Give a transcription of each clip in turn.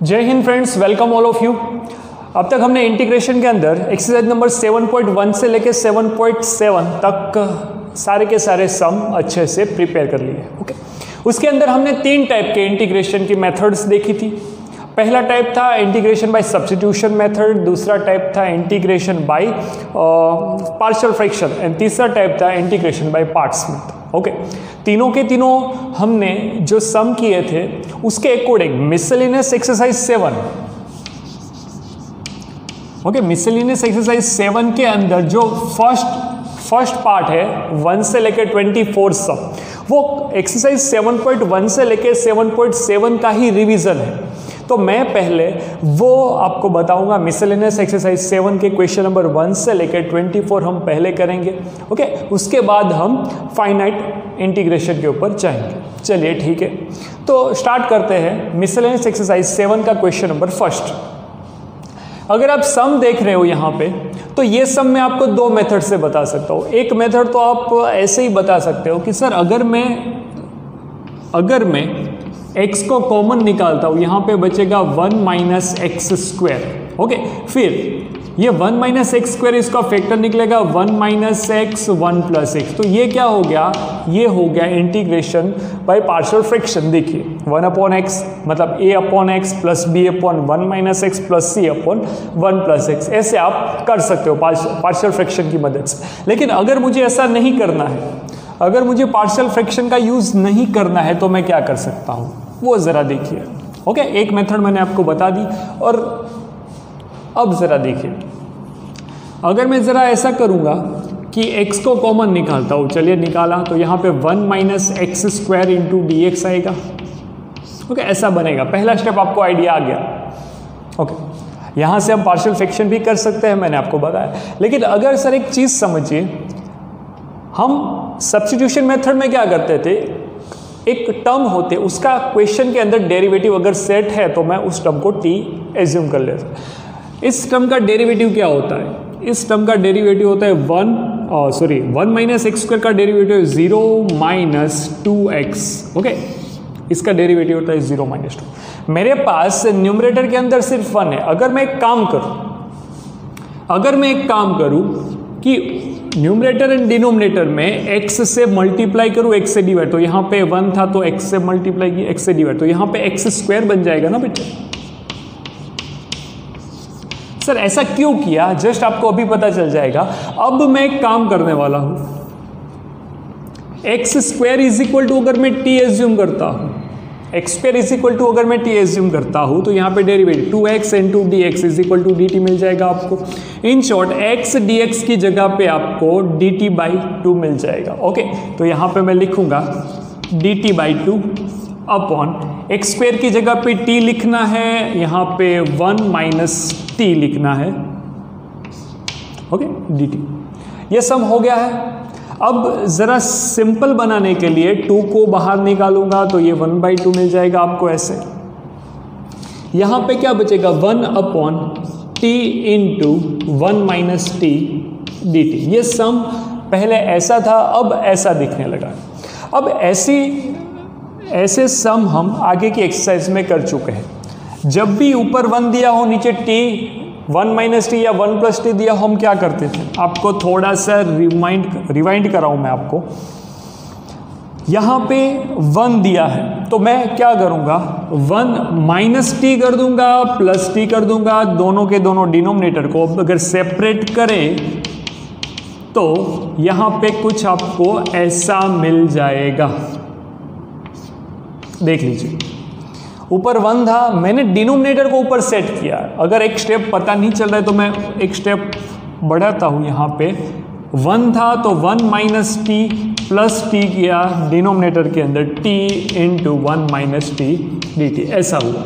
जय Hind friends, welcome all of you. अब तक हमने इंटीग्रेशन के अंदर एक्सरसाइज नंबर 7.1 से लेकर 7.7 तक सारे के सारे सम अच्छे से प्रिपेयर कर लिए। ओके, उसके अंदर हमने 3 टाइप के इंटीग्रेशन की मेथड्स देखी थी। पहला टाइप था इंटीग्रेशन बाय सब्स्टिट्यूशन मेथड, दूसरा टाइप था integration by partial fraction and तीसरा टाइप था integration by parts method. Okay, तीनों के तीनों हमने जो सम किए थे उसके according miscellaneous exercise 7, okay, miscellaneous exercise 7 के अंदर जो फर्स्ट पार्ट है 1 से लेकर 24 सम, वो एक्सरसाइज 7.1 से लेकर 7.7 का ही रिवीजन है। तो मैं पहले वो आपको बताऊंगा। मिसलेनियस एक्सरसाइज 7 के क्वेश्चन नंबर 1 से लेकर 24 हम पहले करेंगे। ओके, उसके बाद हम फाइनाइट इंटीग्रेशन के ऊपर जाएंगे। चलिए ठीक है, तो स्टार्ट करते हैं मिसलेनियस एक्सरसाइज 7 का क्वेश्चन नंबर फर्स्ट। अगर आप सम देख रहे हो यहाँ पे, तो ये सम मैं आपको 2 मेथड से बता सकता हूँ। एक मेथड तो आप ऐसे ही बता सकते हो कि सर अगर मैं x को कॉमन निकालता हूँ, यहाँ पे बचेगा 1 माइनस एक्स स्क्वायर। ओके, फिर ये 1 माइनस एक्स स्क्वायर, इसका फैक्टर निकलेगा 1 माइनस एक्स 1 प्लस एक्स। तो ये क्या हो गया? ये हो गया इंटीग्रेशन बाय पार्शियल फ्रैक्शन। देखिए 1 अपॉन एक्स मतलब a upon x plus b upon 1 minus x plus c upon 1 plus x. ऐसे आप कर सकते हो पार्शियल फ्रैक्शन की मदद से। लेकिन अगर मुझे ऐसा नहीं करना है, अगर मुझे पार्शियल फ्रैक्शन का यूज नहीं करना है, तो मैं क्या कर सकता हूँ वो ज़रा देखिए। ओके, एक मेथड मैंने आपको बता दी और अब ज़रा देखिए, अगर मैं ज़रा ऐसा करूँगा कि x को कॉमन निकालता हूँ, चलिए निकाला, तो यहाँ पे 1 minus x square into D x आएगा। ओके, ऐसा बनेगा। पहला स्टेप आपको आइडिया आ गया। ओके, यहाँ से हम पार्शियल फ्रैक्शन भी कर सकते हैं, मैंने आपको बताया। लेकिन अगर सर एक चीज़ समझिए, हम सब्स्टिट्यूशन मेथड में क्या करते थे, एक टर्म होते उसका क्वेश्चन के अंदर डेरिवेटिव अगर सेट है तो मैं उस टर्म को t एज्यूम कर लेता। इस टर्म का डेरिवेटिव क्या होता है? इस टर्म का डेरिवेटिव होता है 1 माइनस एक्स स्क्वायर का डेरिवेटिव 0 माइनस 2x। ओके, इसका डेरिवेटिव होता है 0 माइनस 2। मेरे पास न्यूमरेटर के अंदर सिर्फ 1 है। अगर मैं एक काम करूं कि न्यूमरेटर एंड डिनोमिनेटर में x से मल्टीप्लाई करूं, x से डिवाइड, तो यहाँ पे 1 था तो x से मल्टीप्लाई की, x से डिवाइड, तो यहाँ पे x स्क्वायर बन जाएगा ना बेटे। सर ऐसा क्यों किया, जस्ट आपको अभी पता चल जाएगा। अब मैं एक काम करने वाला हूं, x square is equal to अगर मैं t एज्यूम करता हूं, एक्स स्क्वायर इज इक्वल टू अगर मैं t एज्यूम करता हूं, तो यहाँ पे derivative 2x into D X is equal to dt मिल जाएगा आपको। इन शॉर्ट x dx की जगह पे आपको dt बाई 2 मिल जाएगा। ओके, तो यहाँ पे मैं लिखूंगा dt by 2 upon x square की जगह पे t लिखना है, यहाँ पे 1 माइनस t लिखना है। Okay, dt। ये सम हो गया है। अब ज़रा सिंपल बनाने के लिए 2 को बाहर निकालूंगा तो ये 1/2 मिल जाएगा आपको ऐसे। यहाँ पे क्या बचेगा? 1 upon t into 1 minus T D T. ये सम पहले ऐसा था, अब ऐसा दिखने लगा। अब ऐसे सम हम आगे की एक्सरसाइज में कर चुके हैं। जब भी ऊपर 1 दिया हो, नीचे t 1 माइनस टी या 1 प्लस टी दिया, हम क्या करते थे? आपको थोड़ा सा रिवाइंड कराऊं मैं आपको। यहाँ पे 1 दिया है तो मैं क्या करूँगा? 1 माइनस टी कर दूंगा, प्लस टी कर दूंगा। दोनों के दोनों डिनोमिनेटर को अगर सेपरेट करें तो यहाँ पे कुछ आपको ऐसा मिल जाएगा। देख लीजिए, ऊपर 1 था, मैंने डिनोमिनेटर को ऊपर सेट किया। अगर एक स्टेप पता नहीं चल रहा है तो मैं एक स्टेप बढ़ाता हूँ। यहाँ पे 1 था तो 1 माइनस टी प्लस टी किया डिनोमिनेटर के अंदर, t into 1 minus T D T. ऐसा हुआ।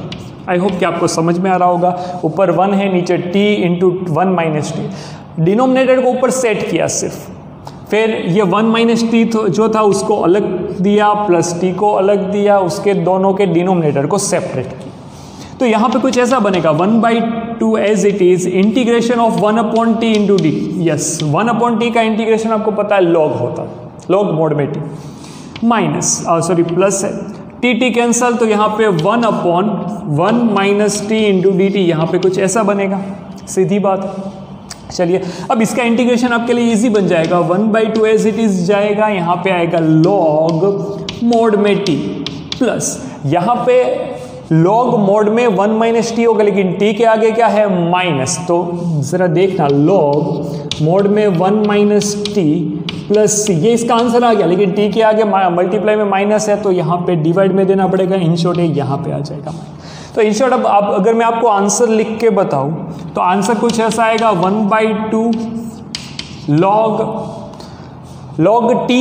आई होप कि आपको समझ में आ रहा होगा। ऊपर 1 है, नीचे t into 1 minus T. Denominator को ऊपर सेट किया सिर्फ, फिर ये 1 माइनस टी जो था उसको अलग दिया, प्लस टी को अलग दिया, उसके दोनों के डिनोमिनेटर को सेपरेट किया। तो यहाँ पे कुछ ऐसा बनेगा 1/2 as it is integration of 1 upon T into D. Yes, 1 upon T का इंटीग्रेशन आपको पता है लॉग होता है, लॉग मोड में टी, माइनस प्लस है टी टी कैंसल, तो यहाँ पे 1/1 minus T into D T, यहाँ पे कुछ ऐसा बनेगा, सीधी बात। चलिए अब इसका इंटीग्रेशन आपके लिए इजी बन जाएगा, 1/2 एज इट इज जाएगा, यहाँ पे आएगा log मोड में t प्लस यहाँ पे log मोड में 1 माइनस टी होगा, लेकिन t के आगे क्या है माइनस, तो जरा देखना log मोड में 1 माइनस टी प्लस ये इसका आंसर आ गया, लेकिन t के आगे मल्टीप्लाई में माइनस है, तो यहाँ पे डिवाइड में देना पड़ेगा, इन शॉर्ट यहाँ पे आ जाएगा। तो इन शॉर्ट अब आप अगर मैं आपको आंसर लिख के बताऊं तो आंसर कुछ ऐसा आएगा 1/2 log t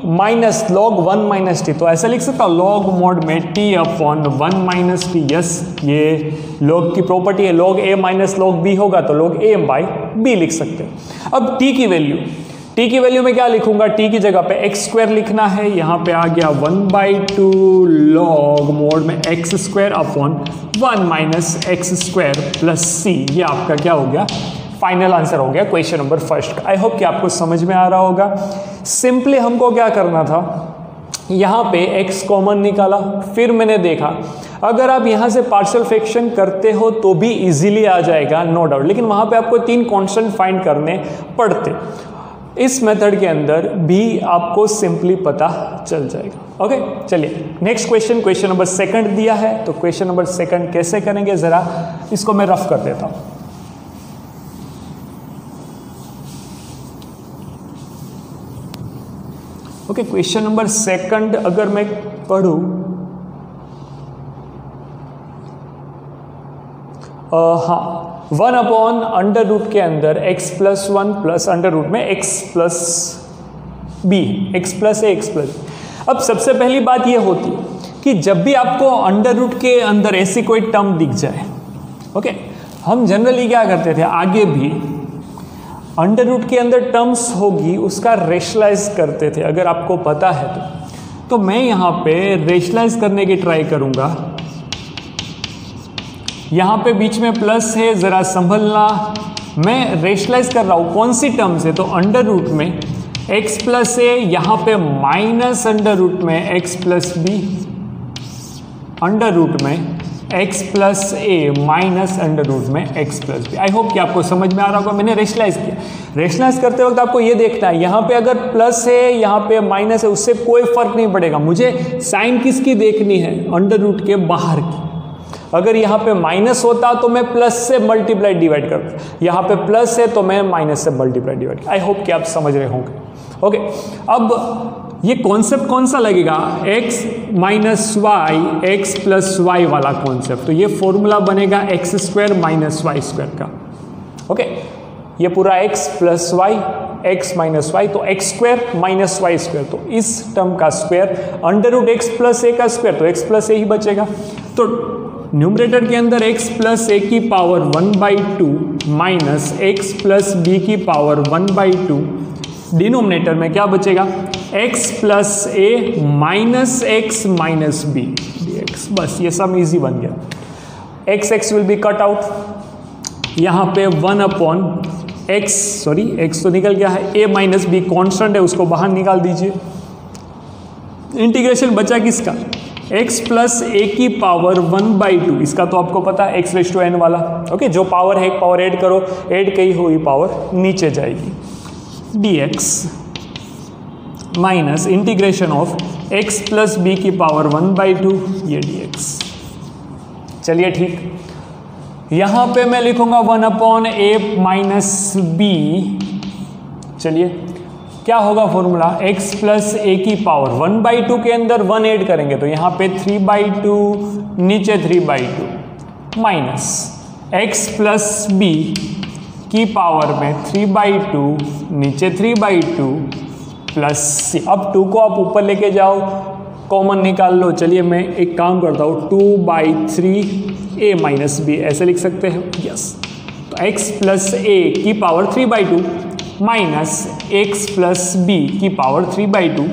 minus log 1 minus T, तो ऐसा लिख सकता हूँ log मोड में t upon 1 minus T. Yes, ये log की प्रॉपर्टी है, log a minus log b होगा तो log a बाई b लिख सकते हैं। अब t की वैल्यू में क्या लिखूंगा, t की जगह पे एक्स स्क्वायर लिखना है, यहाँ पे आ गया 1/2 log मोड में x square upon 1 minus x square plus c, ये आपका क्या हो गया, फाइनल आंसर हो गया क्वेश्चन नंबर फर्स्ट का। आई होप कि आपको समझ में आ रहा होगा। सिंपली हमको क्या करना था, यहाँ पे x कॉमन निकाला, फिर मैंने देखा अगर आप यहाँ से पार्शियल फ्रैक्शन करते हो तो भी इजीली आ जाएगा, नो डाउट, लेकिन वहाँ पे आपको 3 कांस्टेंट फाइंड करने पड़ते। इस मेथड के अंदर भी आपको सिंपली पता चल जाएगा। ओके, चलिए नेक्स्ट क्वेश्चन नंबर 2 दिया है, तो क्वेश्चन नंबर 2 कैसे करेंगे, जरा इसको मैं रफ कर देता हूं। ओके, क्वेश्चन नंबर 2 अगर मैं पढ़ूं, हाँ, 1/√, के अंदर x प्लस 1 प्लस √ में x plus b, x plus a x plus. अब सबसे पहली बात ये होती है कि जब भी आपको √ के अंदर ऐसी कोई टर्म दिख जाए, ओके, हम जनरली क्या करते थे, आगे भी √ के अंदर टर्म्स होगी उसका रेशनलाइज करते थे, अगर आपको पता है तो मैं यहाँ पे रेशनलाइज करने की ट्राई करूँगा। यहाँ पे बीच में प्लस है, ज़रा संभलना, मैं रेशनलाइज कर रहा हूँ कौन सी टर्म से, तो √ में x प्लस a, यहाँ पे माइनस √ में x प्लस b, √ में x प्लस a माइनस √ में x प्लस b। आई होप कि आपको समझ में आ रहा होगा। मैंने रेशनलाइज किया, रेशनलाइज करते वक्त आपको ये देखना है, यहाँ पे अगर प्लस है यहाँ पे माइनस है, उससे कोई फर्क नहीं पड़ेगा, मुझे साइन किसकी देखनी है, √ के बाहर की। अगर यहाँ पे माइनस होता तो मैं प्लस से मल्टीप्लाई डिवाइड करता, यहाँ पे प्लस है तो मैं माइनस से मल्टीप्लाई डिवाइड। आई होप कि आप समझ रहे होंगे। ओके, अब ये कॉन्सेप्ट कौन सा लगेगा, x minus Y X plus Y वाला कॉन्सेप्ट, तो ये फॉर्मूला बनेगा x² माइनस वाई स्क्वायर का। ओके, ये पूरा x plus Y x minus Y, तो x² माइनस वाई स्क्वायर, तो इस टर्म का स्क्वायर √x प्लस a का स्क्वायर, तो x प्लस a ही बचेगा। तो न्यूमरेटर के अंदर x प्लस a की power 1/2 minus x plus b की पावर 1/2, डिनोमिनेटर में क्या बचेगा, x plus a minus x minus b dx। बस ये सब इजी बन गया। x will be cut out, यहाँ पे 1/x, सॉरी x तो निकल गया है, a माइनस b कॉन्स्टेंट है, उसको बाहर निकाल दीजिए। इंटीग्रेशन बचा किसका, x प्लस a की पावर 1/2, इसका तो आपको पता है x⁻n वाला। ओके, जो पावर है एक पावर ऐड करो, ऐड की हुई पावर नीचे जाएगी, dx minus integration of x plus b की पावर 1/2, ये dx। चलिए ठीक, यहाँ पे मैं लिखूंगा 1/a माइनस b। चलिए क्या होगा फॉर्मूला, x प्लस a की पावर 1/2 के अंदर 1 ऐड करेंगे तो यहाँ पे 3/2, नीचे 3/2 माइनस x प्लस b की पावर में 3/2, नीचे 3/2 प्लस c। अब 2 को आप ऊपर लेके जाओ, कॉमन निकाल लो। चलिए मैं एक काम करता हूँ, 2/3a माइनस b ऐसे लिख सकते हैं। यस, तो x प्लस a की power 3/2 minus x plus b की पावर 3/2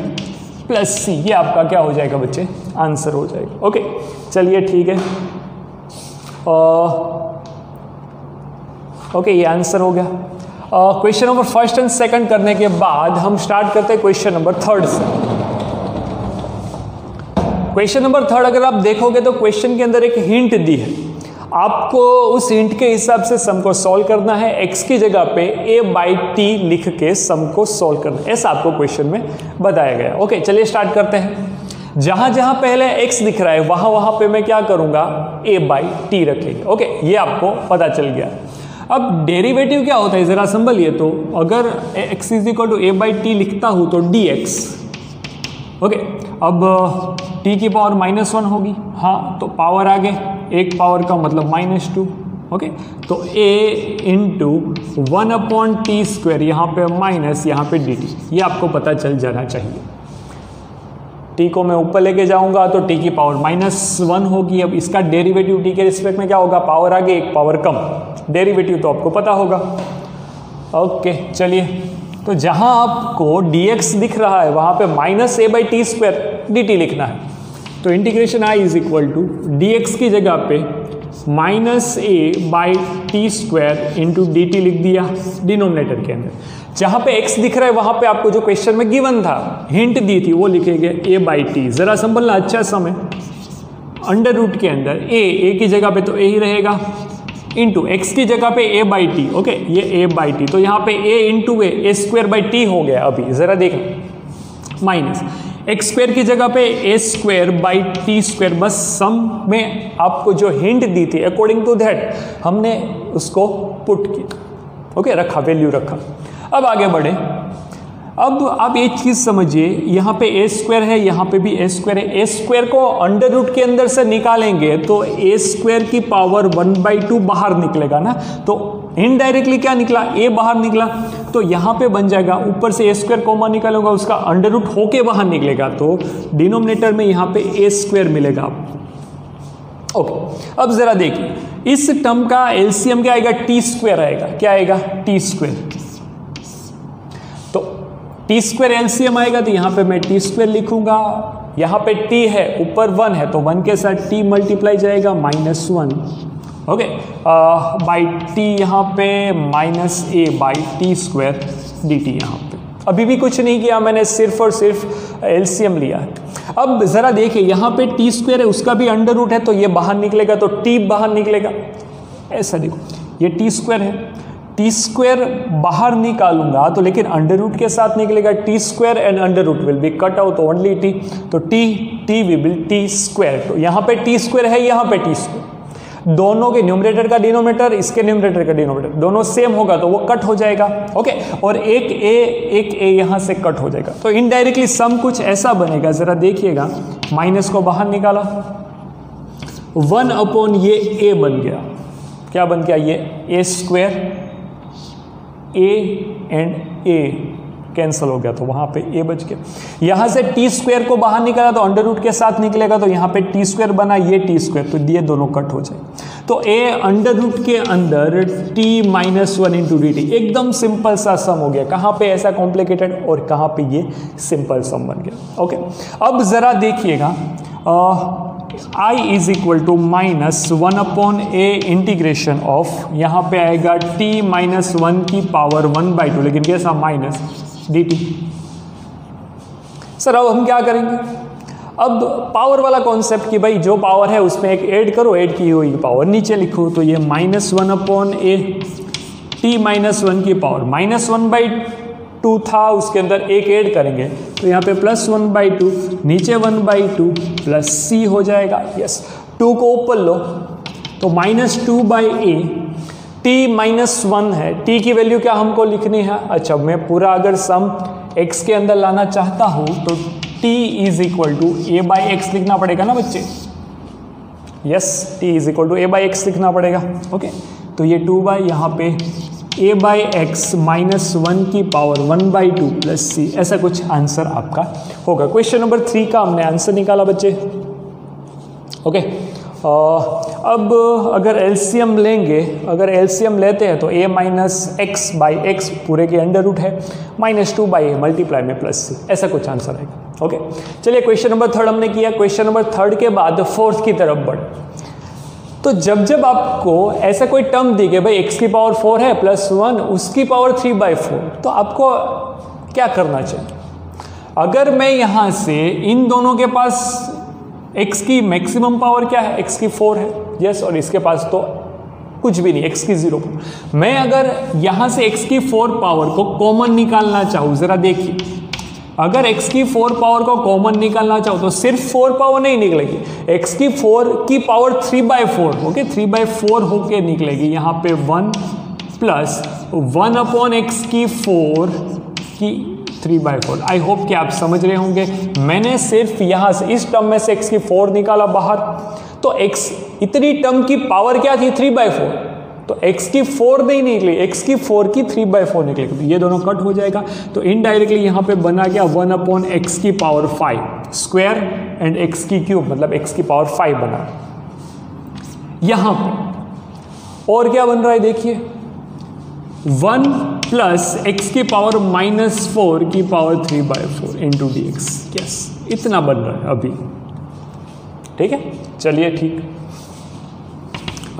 प्लस c, ये आपका क्या हो जाएगा बच्चे, आंसर हो जाएगा। ओके, चलिए ठीक है, ओके ये आंसर हो गया। क्वेश्चन नंबर 1 और 2 करने के बाद हम स्टार्ट करते हैं क्वेश्चन नंबर 3 से। क्वेश्चन नंबर 3 अगर आप देखोगे तो क्वेश्चन के अंदर एक हिंट दी है, आपको उस हिंट के हिसाब से सम को सॉल्व करना है। x की जगह पे a/t लिख के सम को सॉल्व करना है, ऐसा आपको क्वेश्चन में बताया गया। ओके, चलिए स्टार्ट करते हैं। जहां जहां पहले x दिख रहा है वहां वहां पे मैं क्या करूंगा, a/t रखेंगे। ओके, ये आपको पता चल गया। अब डेरिवेटिव क्या होता है जरा संभलिए। तो अगर x = a/t लिखता हूं तो dx। ओके, अब t की पावर -1 होगी, हाँ, तो पावर आगे, एक पावर का मतलब -2। ओके, तो a × 1/t², यहाँ पे माइनस, यहाँ पे dt, ये आपको पता चल जाना चाहिए। t को मैं ऊपर लेके जाऊंगा तो t की पावर -1 होगी। अब इसका डेरिवेटिव t के रिस्पेक्ट में क्या होगा, पावर आगे एक पावर कम, डेरिवेटिव तो आपको पता होगा। ओके, चलिए, तो जहां आपको dx दिख रहा है वहां पे -a/t² dt लिखना है। तो इंटीग्रेशन i = dx की जगह पे -a/t² dt लिख दिया डिनोमिनेटर के अंदर। जहां पे x दिख रहा है वहां पे आपको जो क्वेश्चन में गिवन था, हिंट दी थी, वो लिखेंगे a/t। जरा संभलना, अच्छा समय, अंडर रूट के अंदर a की जगह पे तो a ही रहेगा, इंटू x की जगह पे a/t। ओके, ये a/t, तो यहाँ पे a × a² हो गया। अभी जरा देखना, माइनस x² की जगह पे a²/t², बस सम में आपको जो हिंट दी थी अकॉर्डिंग टू दैट हमने उसको पुट किया। ओके, रखा, वैल्यू रखा। अब आगे बढ़े। अब आप एक चीज समझिए, यहाँ पे a² है, यहाँ पे भी a² है। a² को अंडर रूट के अंदर से निकालेंगे तो a² की पावर 1/2 बाहर निकलेगा ना, तो इनडायरेक्टली क्या निकला, a बाहर निकला, तो यहाँ पे बन जाएगा, ऊपर से a² कॉमन निकालूंगा, उसका अंडर रूट होके बाहर निकलेगा, तो डिनोमिनेटर में यहाँ पे a² मिलेगा आपको। ओके, अब जरा देखिए, इस टर्म का एलसीएम क्या आएगा, t² आएगा। क्या आएगा, t²। तो t² एलसीएम आएगा, तो यहाँ पे मैं t² लिखूंगा। यहाँ पे t है, ऊपर 1 है, तो 1 के साथ t मल्टीप्लाई जाएगा, -1। ओके, बाई t यहाँ पे -a/t² dt यहाँ पे। अभी भी कुछ नहीं किया मैंने, सिर्फ और सिर्फ एलसीएम लिया है। अब जरा देखिए, यहाँ पे t² है, उसका भी अंडर रूट है, तो ये बाहर निकलेगा, तो t बाहर निकलेगा। ऐसा देखो, ये t² है, t² बाहर निकालूंगा तो लेकिन अंडर रूट के साथ निकलेगा, t² and under root will be cut out, only t, तो t विल t²। तो यहाँ पे t² है, यहाँ पे t², दोनों के न्यूमरेटर का डिनोमिनेटर, इसके न्यूमरेटर का डिनोमिनेटर दोनों सेम होगा तो वो कट हो जाएगा। ओके, और एक a यहाँ से कट हो जाएगा, तो इनडायरेक्टली सम कुछ ऐसा बनेगा। जरा देखिएगा, माइनस को बाहर निकाला, 1/ ये a बन गया। क्या बन गया, ये a², a and a cancel हो गया, तो वहां पे a बच गया। यहां से t² को बाहर निकाला तो अंडर रूट के साथ निकलेगा, तो यहाँ पे t² बना, ये t², तो ये दोनों कट हो जाए, तो a अंडर रूट के अंदर t-1 × dt। एकदम सिंपल सा सम हो गया। कहाँ पे ऐसा कॉम्प्लिकेटेड और कहाँ पे ये सिंपल सम बन गया। ओके, अब जरा देखिएगा, i = -1/a इंटीग्रेशन ऑफ, यहाँ पे आएगा t-1 की पावर 1/2, लेकिन कैसा, माइनस dt। सर अब हम क्या करेंगे, अब पावर वाला कॉन्सेप्ट कि भाई जो पावर है उसमें एक ऐड करो, ऐड की हुई पावर नीचे लिखो, तो ये -1/a, t-1 की पावर -1/2 था, उसके अंदर एक ऐड करेंगे तो यहाँ पे +1/2, नीचे 1/2 प्लस c हो जाएगा। यस, 2 को ऊपर लो तो -2/a, t-1 है, t की वैल्यू क्या हमको लिखनी है, अच्छा मैं पूरा अगर सम x के अंदर लाना चाहता हूँ तो t = a/x लिखना पड़ेगा ना बच्चे। यस, t = a/x लिखना पड़ेगा। ओके, तो ये 2 यहाँ पे a/x -1 की पावर 1/2 प्लस c, ऐसा कुछ आंसर आपका होगा। क्वेश्चन नंबर 3 का हमने आंसर निकाला बच्चे। ओके, अब अगर एलसीएम लेंगे, अगर एलसीएम लेते हैं तो a - x/x पूरे के अंडर रूट है, -2/a मल्टीप्लाई में प्लस c, ऐसा कुछ आंसर आएगा। ओके, चलिए क्वेश्चन नंबर 3 हमने किया। क्वेश्चन नंबर 3 के बाद 4th की तरफ बढ़। तो जब आपको ऐसा कोई टर्म दी गई, भाई x की पावर 4 है +1, उसकी पावर 3/4, तो आपको क्या करना चाहिए। अगर मैं यहाँ से इन दोनों के पास x की मैक्सिमम पावर क्या है, x की 4 है, यस, और इसके पास तो कुछ भी नहीं, x की 0। मैं अगर यहां से x की 4 पावर को कॉमन निकालना चाहूं, जरा देखिए, अगर x की 4 पावर को कॉमन निकालना चाहूं तो सिर्फ 4 पावर नहीं निकलेगी, x की 4 की पावर 3/4, ओके, 3/4 होके निकलेगी। यहाँ पे 1 प्लस 1 अपॉन x की 4 की 3/4। आई होप कि आप समझ रहे होंगे। मैंने सिर्फ यहाँ से इस टर्म में से x की 4 निकाला बाहर, तो x इतनी टर्म की पावर क्या थी, 3/4, तो x की 4 नहीं निकली, x की 4 की 3/4 निकलेगी, तो ये दोनों कट हो जाएगा। तो इनडायरेक्टली यहाँ पे बना गया 1 अपॉन x की पावर 5 स्क्वायर एंड x की क्यूब, मतलब x की पावर 5 बना। यहाँ पे और क्या बन रहा है देखिए, 1 प्लस x की पावर -4 की पावर 3/4 इंटू dx, यस, इतना बन रहा है अभी, ठीक है। चलिए ठीक,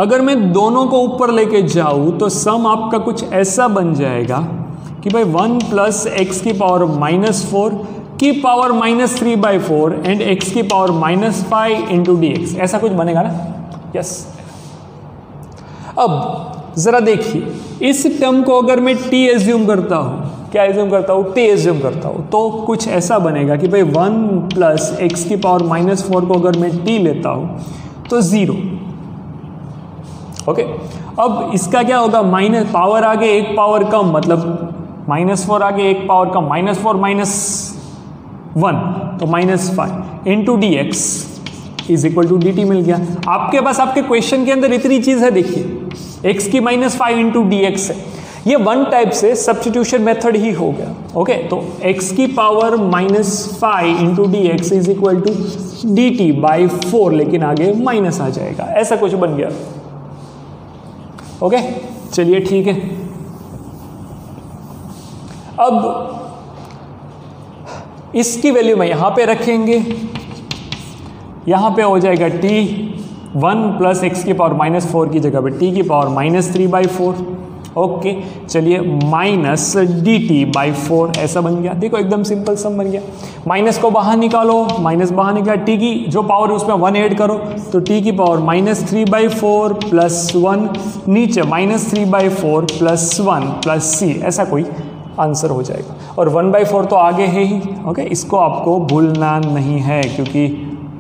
अगर मैं दोनों को ऊपर लेके जाऊं तो सम आपका कुछ ऐसा बन जाएगा कि भाई 1 प्लस x की पावर -4 की पावर -3/4 एंड x की पावर -5 इंटू dx, ऐसा कुछ बनेगा ना, यस। अब जरा देखिए, इस टर्म को अगर मैं t एज्यूम करता हूं, क्या एज्यूम करता हूं, t एज्यूम करता हूं, तो कुछ ऐसा बनेगा कि भाई 1 प्लस x की पावर -4 को अगर मैं t लेता हूं तो 0, ओके। अब इसका क्या होगा, माइनस पावर आगे एक पावर कम, मतलब -4 आगे एक पावर कम, -4 -1 तो -5 into dx is equal to dt मिल गया। आपके पास आपके क्वेश्चन के अंदर इतनी चीज है, देखिए x की -5 इंटू dx है, ये वन टाइप से सब्स्टिट्यूशन मेथड ही हो गया, ओके। तो x की power -5 into dx is equal to dt/4, लेकिन आगे माइनस आ जाएगा, ऐसा कुछ बन गया, ओके। चलिए ठीक है, अब इसकी वैल्यू में यहां पे रखेंगे, यहां पे हो जाएगा t 1 प्लस x की पावर -4 की जगह पे t की पावर -3/4, ओके। चलिए माइनस dt/4 ऐसा बन गया, देखो एकदम सिंपल सम बन गया। माइनस को बाहर निकालो, माइनस बाहर निकला, t की जो पावर है उसमें 1 ऐड करो, तो t की पावर -3/4 प्लस 1, नीचे -3/4 प्लस 1 प्लस c, ऐसा कोई आंसर हो जाएगा। और 1/4 तो आगे है ही, ओके, इसको आपको भूलना नहीं है क्योंकि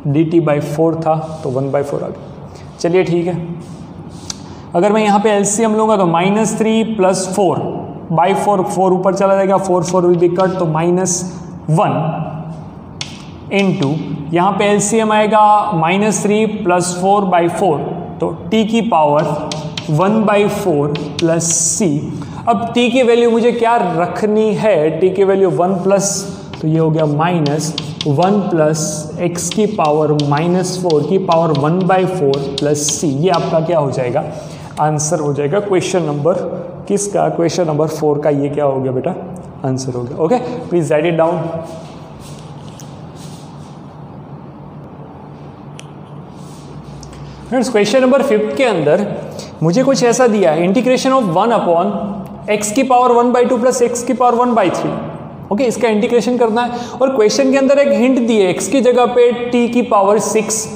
dt/4 था तो 1/4 आ गया। चलिए ठीक है, अगर मैं यहाँ पे एलसीएम लूँगा तो -3 प्लस 4/4, 4 ऊपर चला जाएगा, 4 विल बी कट, तो -1 इंटू यहाँ पे एलसीएम आएगा -3 प्लस 4/4, तो t की पावर 1/4 प्लस c। अब t की वैल्यू मुझे क्या रखनी है, t की वैल्यू 1 प्लस, तो ये हो गया -1 प्लस x की पावर -4 की पावर 1/4 प्लस c, ये आपका क्या हो जाएगा, आंसर हो जाएगा। क्वेश्चन नंबर किसका, क्वेश्चन नंबर 4 का ये क्या हो गया बेटा, आंसर हो गया, okay. Please right it down. Friends, question number 5 के अंदर मुझे कुछ ऐसा दिया है, इंटीग्रेशन ऑफ 1 अपॉन x की पावर 1/2 प्लस x की पावर 1/3, ओके, इसका इंटीग्रेशन करना है। और क्वेश्चन के अंदर एक हिंट दी है, x की जगह पे t की पावर 6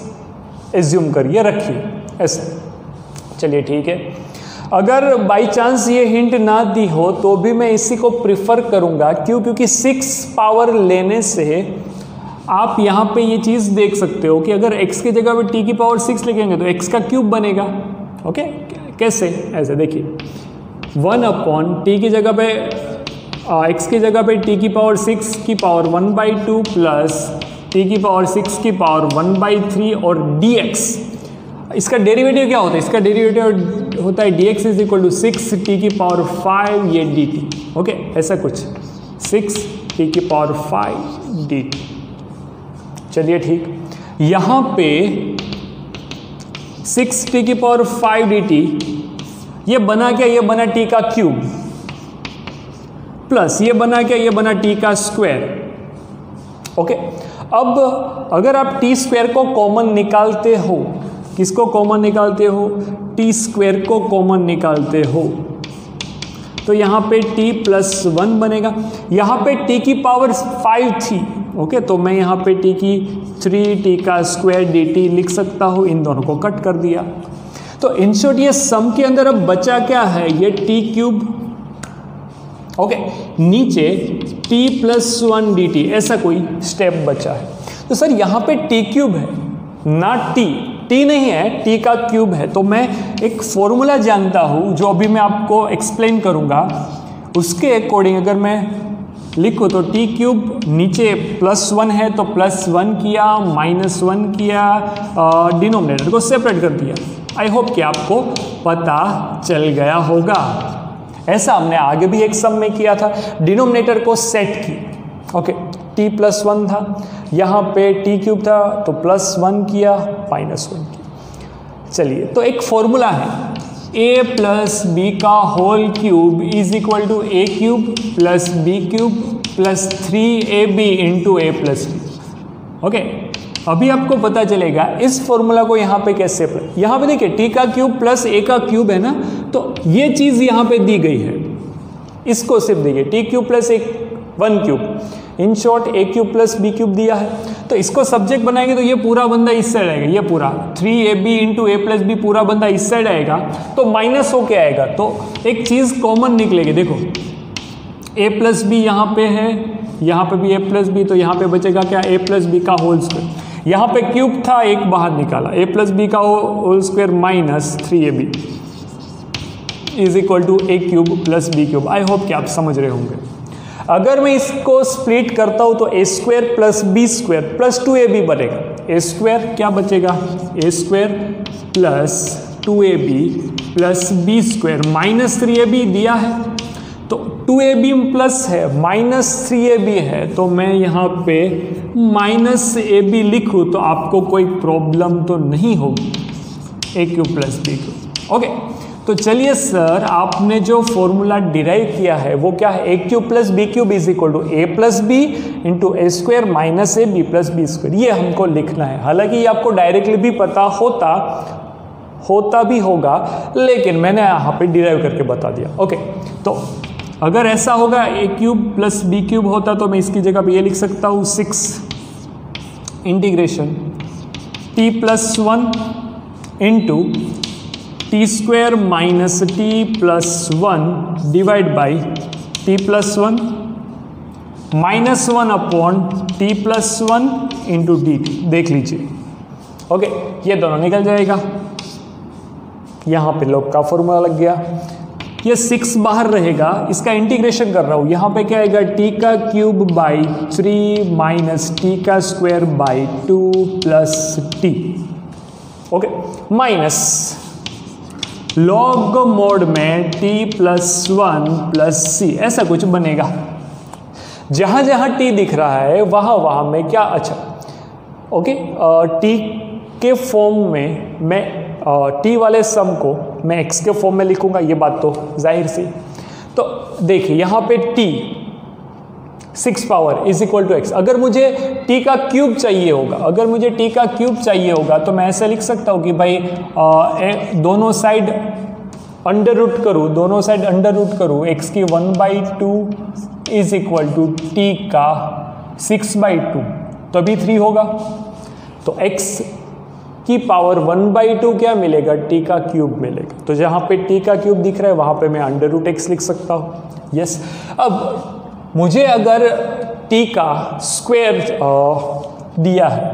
एज्यूम करिए, रखिए ऐसे। चलिए ठीक है, अगर बाई चांस ये हिंट ना दी हो तो भी मैं इसी को प्रिफर करूंगा, क्यों, क्योंकि 6 पावर लेने से आप यहाँ पे ये चीज़ देख सकते हो कि अगर x की जगह पे t की पावर 6 लिखेंगे तो x का क्यूब बनेगा, ओके। कैसे, ऐसे देखिए, 1 अपॉन t की जगह पे x की जगह पे t की पावर 6 की पावर 1/2 प्लस t की पावर 6 की पावर 1/3 और dx, इसका डेरिवेटिव क्या होता है, इसका डेरिवेटिव होता है dx is equal to 6 t की पावर 5 ये dt, ओके, ऐसा कुछ 6 t की पावर 5 dt। चलिए ठीक, यहाँ पे 6 t की पावर 5 dt, ये बना क्या, ये बना t का क्यूब, प्लस ये बना क्या, ये बना t का स्क्वायर, ओके। अब अगर आप t स्क्वायर को कॉमन निकालते हो, किसको कॉमन निकालते हो, t स्क्वायर को कॉमन निकालते हो, तो यहाँ पे t + 1 बनेगा, यहाँ पे t की पावर 5 थी, ओके, तो मैं यहाँ पे टी की 3t का स्क्वायर dt लिख सकता हूँ, इन दोनों को कट कर दिया। तो इन शॉर्ट ये सम के अंदर अब बचा क्या है, ये टी क्यूब, ओके, नीचे t + 1 dt, ऐसा कोई स्टेप बचा है। तो सर यहाँ पे टी क्यूब है ना, टी नहीं है, टी का क्यूब है। तो मैं एक फॉर्मूला जानता हूँ जो अभी मैं आपको एक्सप्लेन करूँगा, उसके अकॉर्डिंग अगर मैं लिखूँ तो टी क्यूब नीचे +1 है तो +1 किया, -1 किया, डिनोमिनेटर को सेपरेट कर दिया। आई होप कि आपको पता चल गया होगा। ऐसा हमने आगे भी एक सम में किया था, डिनोमिनेटर को सेट किया, ओके, t +1 था, यहाँ पे टी क्यूब था तो +1 किया, -1 किया। चलिए, तो एक फॉर्मूला है a + b का whole cube is equal to a cube + b cube + 3ab into a + b। Okay, अभी आपको पता चलेगा इस फॉर्मूला को यहाँ पे कैसे, यहाँ पे देखिए t का क्यूब प्लस a का क्यूब है ना, तो ये चीज़ यहाँ पे दी गई है, इसको सिर्फ देखिए t cube + 1 cube, in short a cube + b cube दिया है। तो इसको सब्जेक्ट बनाएंगे तो ये पूरा बंदा इस साइड आएगा, ये पूरा 3ab इंटू a + b पूरा बंदा इस साइड आएगा, तो माइनस होके आएगा, तो एक चीज़ कॉमन निकलेगी। देखो a + b यहाँ पे है, यहाँ पे भी a + b, तो यहाँ पे बचेगा क्या, a + b का होल स्क्वायर। यहाँ पे क्यूब था, एक बाहर निकाला, a + b का whole square minus 3ab is equal to a cube + b cube. I hope कि आप समझ रहे होंगे। अगर मैं इसको स्प्लिट करता हूं तो a² + b² + 2ab बनेगा। a² क्या बचेगा, a² + 2ab + b² -3ab दिया है, तो 2ab प्लस है, -3ab है, तो मैं यहाँ पे -ab लिखूँ तो आपको कोई प्रॉब्लम तो नहीं होगी, a³ + b³। ओके, तो चलिए सर, आपने जो फॉर्मूला डिराइव किया है वो क्या है, a³ + b³ is equal to a + b into a² - ab + b²। ये हमको लिखना है। हालांकि ये आपको डायरेक्टली भी पता होता भी होगा, लेकिन मैंने यहाँ पे डिराइव करके बता दिया। ओके, तो अगर ऐसा होगा a³ + b³ होता तो मैं इसकी जगह पे ये लिख सकता हूँ 6 integration t + 1 into t² - t + 1 divide by t + 1 -1 upon t + 1 into dt। देख लीजिए, ओके, ये दोनों निकल जाएगा, यहाँ पे log का फॉर्मूला लग गया, ये 6 बाहर रहेगा, इसका इंटीग्रेशन कर रहा हूँ, यहाँ पे क्या आएगा, t का क्यूब बाई 3 माइनस t का square by 2 + t, okay, minus log mod में t + 1 + c, ऐसा कुछ बनेगा। जहां जहां t दिख रहा है वहां वहां में क्या, अच्छा ओके, t के फॉर्म में मैं t वाले सम को मैं x के फॉर्म में लिखूंगा, ये बात तो जाहिर सी। तो देखिए यहाँ पे t 6 power is equal to x। अगर मुझे t का क्यूब चाहिए होगा, तो मैं ऐसे लिख सकता हूँ कि भाई दोनों साइड अंडर रूट करूँ, x की 1/2 इज इक्वल टू t का 6/2, तो अभी 3 होगा, तो x की पावर 1/2 क्या मिलेगा, t का क्यूब मिलेगा। तो जहाँ पे t का क्यूब दिख रहा है वहाँ पे मैं √x लिख सकता हूँ। यस, अब मुझे अगर t का स्क्वायर दिया है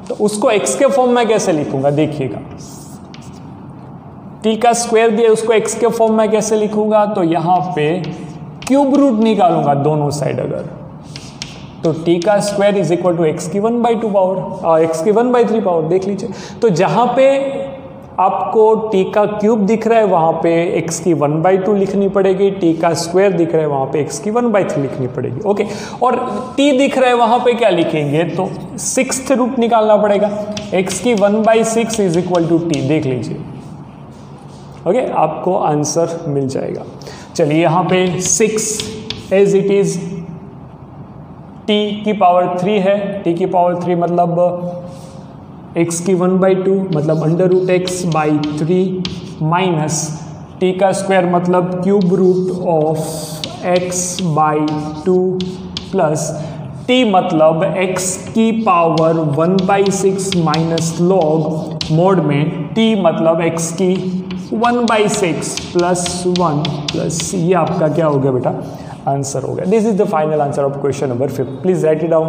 तो उसको x के फॉर्म में कैसे लिखूंगा, देखिएगा, t का स्क्वायर दिया, उसको x के फॉर्म में कैसे लिखूंगा, तो यहाँ पे क्यूब रूट निकालूंगा दोनों साइड, अगर तो t का square is equal to x की 1/2 पावर, x की 1/3 पावर। देख लीजिए, तो जहाँ पे आपको t का क्यूब दिख रहा है वहाँ पे x की 1/2 लिखनी पड़ेगी, t का स्क्वायर दिख रहा है वहाँ पे x की 1/3 लिखनी पड़ेगी, ओके। और t दिख रहा है वहाँ पे क्या लिखेंगे, तो 6th रूट निकालना पड़ेगा, x की 1/6 इज इक्वल टू t। देख लीजिए, ओके, आपको आंसर मिल जाएगा। चलिए, यहाँ पे 6 एज इट इज t की पावर 3 है, t की पावर 3 मतलब x की 1/2 मतलब √x/3 माइनस t का स्क्वायर मतलब cube root of x/2 plus t मतलब x की पावर 1/6 माइनस लॉग मोड में t मतलब x की 1/6 प्लस 1 प्लस ये आपका क्या हो गया बेटा, आंसर हो गया. This is the final answer of question number 5. Please right it down.